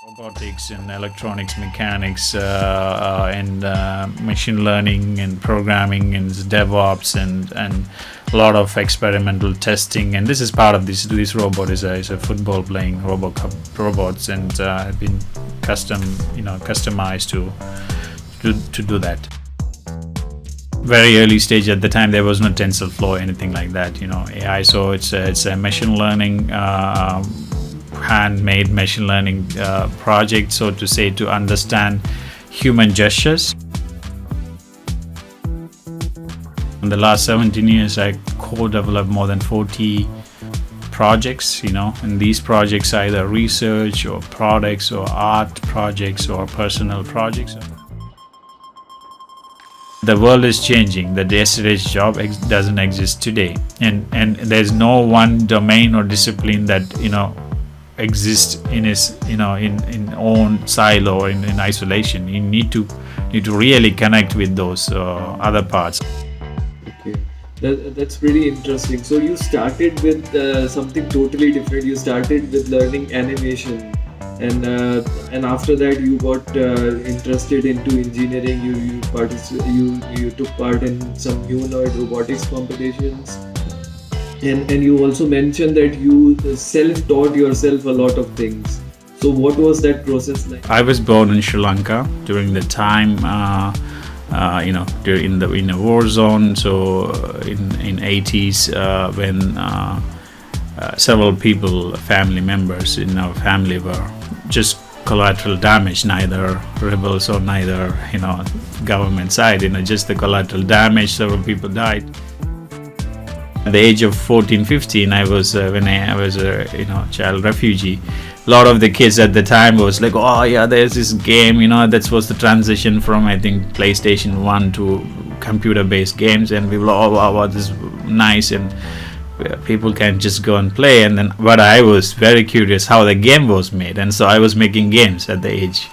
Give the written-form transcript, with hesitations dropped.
Robotics and electronics, mechanics, and machine learning and programming and DevOps and a lot of experimental testing. And this is part of this. This robot is a football playing robots and have been customized to do that. Very early stage at the time, there was no TensorFlow or anything like that. AI. So it's a machine learning. Handmade machine learning project, so to say, to understand human gestures. In the last 17 years, I co-developed more than 40 projects, and these projects are either research or products or art projects or personal projects. The world is changing. The yesterday's job doesn't exist today, and there's no one domain or discipline that exist in his in own silo or in isolation. You need to really connect with those other parts. Okay, that's pretty interesting. So you started with something totally different. You started with learning animation, and after that you got interested into engineering. You took part in some humanoid robotics competitions. And you also mentioned that you self-taught yourself a lot of things. So what was that process like? I was born in Sri Lanka during the time, in a war zone. So in 80s, when several people, family members in our family were just collateral damage, neither rebels or neither government side. Just the collateral damage. Several people died. At the age of 14-15, I was when I was a child refugee. A lot of the kids at the time was like, oh yeah, there's this game, that was the transition from, I think, PlayStation 1 to computer-based games, and we were all, oh wow, this is nice, and people can just go and play. But I was very curious how the game was made, and so I was making games at the age.